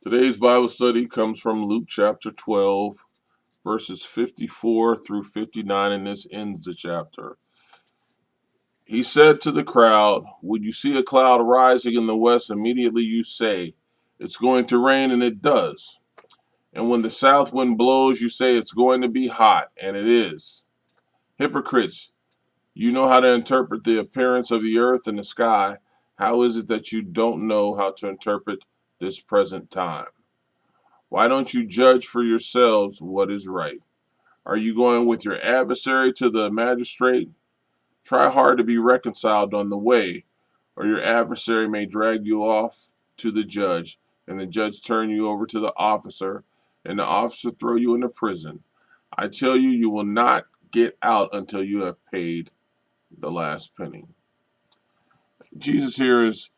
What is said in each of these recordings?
Today's Bible study comes from Luke chapter 12, verses 54 through 59, and this ends the chapter. He said to the crowd, "When you see a cloud rising in the west, immediately you say, 'It's going to rain,' and it does. And when the south wind blows, you say, 'It's going to be hot,' and it is. Hypocrites, you know how to interpret the appearance of the earth and the sky. How is it that you don't know how to interpret this present time? Why don't you judge for yourselves what is right? Are you going with your adversary to the magistrate? Try hard to be reconciled on the way, or your adversary may drag you off to the judge, and the judge turn you over to the officer, and the officer throw you into prison. I tell you, you will not get out until you have paid the last penny." Jesus here is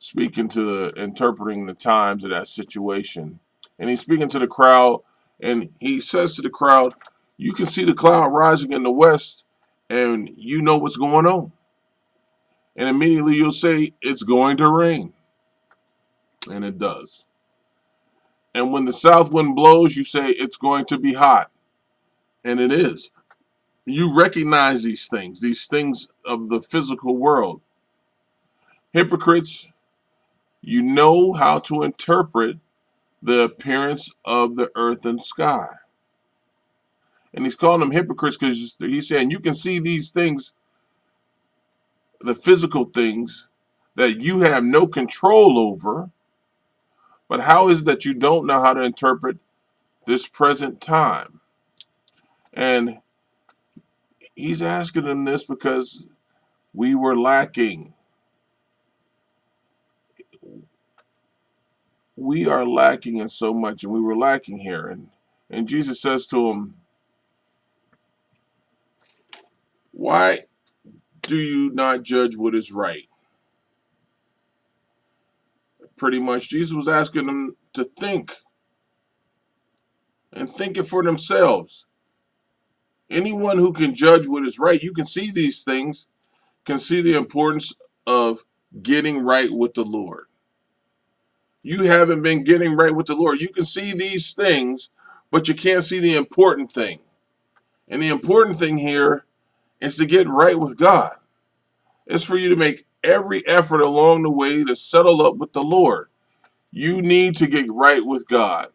speaking to interpreting the times of that situation. And he's speaking to the crowd, and he says to the crowd, "You can see the cloud rising in the west, and you know what's going on. And immediately you'll say, 'It's going to rain.' And it does. And when the south wind blows, you say, 'It's going to be hot.' And it is." You recognize these things of the physical world. Hypocrites, you know how to interpret the appearance of the earth and sky. And he's calling them hypocrites because he's saying you can see these things, the physical things that you have no control over, but how is it that you don't know how to interpret this present time? And he's asking them this because we were lacking. We are lacking in so much, and we were lacking here. And Jesus says to him, "Why do you not judge what is right?" Pretty much, Jesus was asking them to think and think it for themselves. Anyone who can judge what is right, you can see these things, can see the importance of getting right with the Lord. You haven't been getting right with the Lord. You can see these things, but you can't see the important thing. And the important thing here is to get right with God. It's for you to make every effort along the way to settle up with the Lord. You need to get right with God.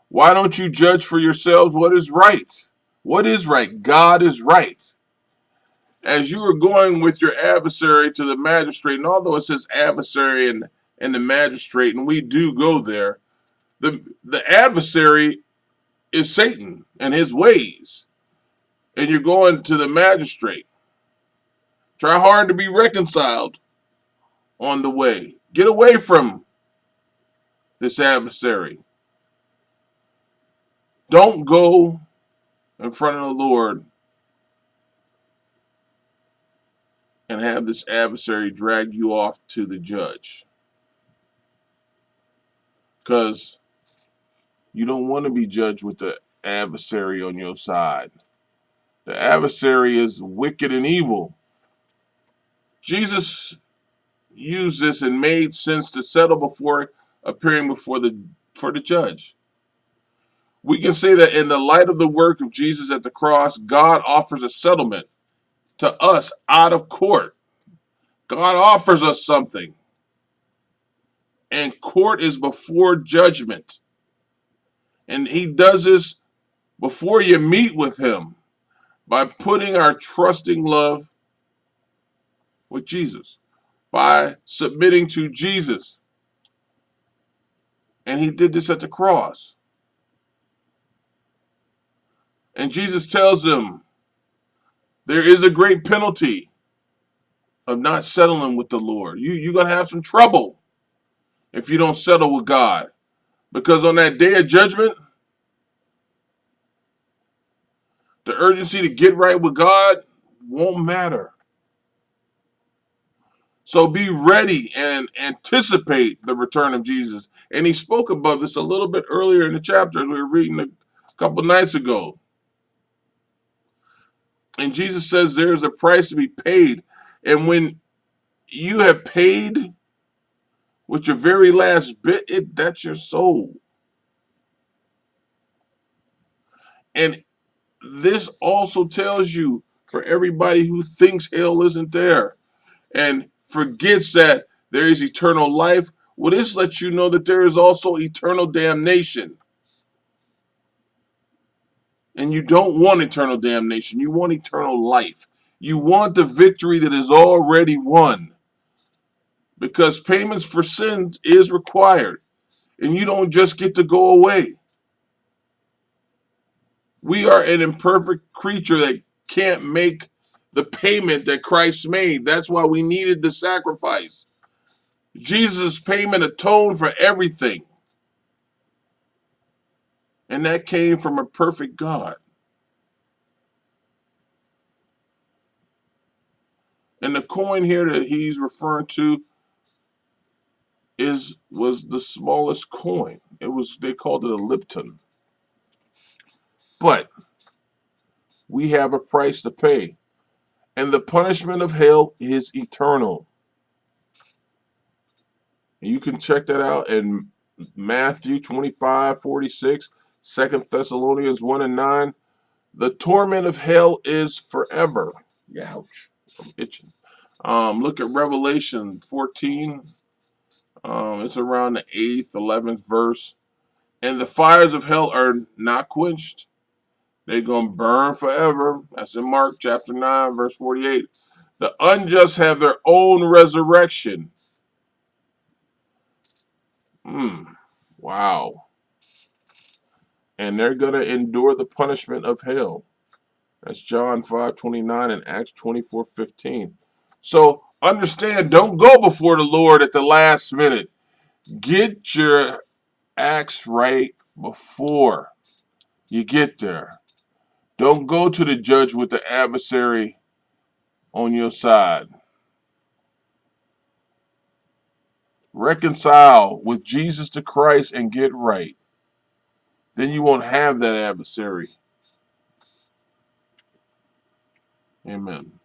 Why don't you judge for yourselves what is right? What is right? God is right. As you are going with your adversary to the magistrate, and although it says adversary and the magistrate, and we do go there, the adversary is Satan and his ways. And you're going to the magistrate. Try hard to be reconciled on the way. Get away from this adversary. Don't go in front of the Lord and have this adversary drag you off to the judge. Because you don't want to be judged with the adversary on your side. The adversary is wicked and evil. Jesus used this and made sense to settle before appearing before the judge. We can say that in the light of the work of Jesus at the cross, God offers a settlement to us out of court. God offers us something. And court is before judgment. And he does this before you meet with him by putting our trusting love with Jesus, by submitting to Jesus. And he did this at the cross. And Jesus tells them there is a great penalty of not settling with the Lord. You're going to have some trouble if you don't settle with God. Because on that day of judgment, the urgency to get right with God won't matter. So be ready and anticipate the return of Jesus. And he spoke about this a little bit earlier in the chapter as we were reading a couple nights ago. And Jesus says there's a price to be paid. And when you have paid with your very last bit, that's your soul. And this also tells you, for everybody who thinks hell isn't there and forgets that there is eternal life, well, this lets you know that there is also eternal damnation. And you don't want eternal damnation. You want eternal life. You want the victory that is already won. Because payments for sins is required. And you don't just get to go away. We are an imperfect creature that can't make the payment that Christ made. That's why we needed the sacrifice. Jesus' payment atoned for everything. And that came from a perfect God. And the coin here that he's referring to was the smallest coin. They called it a lepton. But we have a price to pay. And the punishment of hell is eternal. And you can check that out in Matthew 25:46, 2 Thessalonians 1 and 9. The torment of hell is forever. Ouch. I'm itching. Look at Revelation 14. It's around the 8th, 11th verse. And the fires of hell are not quenched. They're going to burn forever. That's in Mark chapter 9, verse 48. The unjust have their own resurrection. Wow. And they're going to endure the punishment of hell. That's John 5:29 and Acts 24:15. So understand, don't go before the Lord at the last minute. Get your acts right before you get there. Don't go to the judge with the adversary on your side. Reconcile with Jesus to Christ and get right. Then you won't have that adversary. Amen.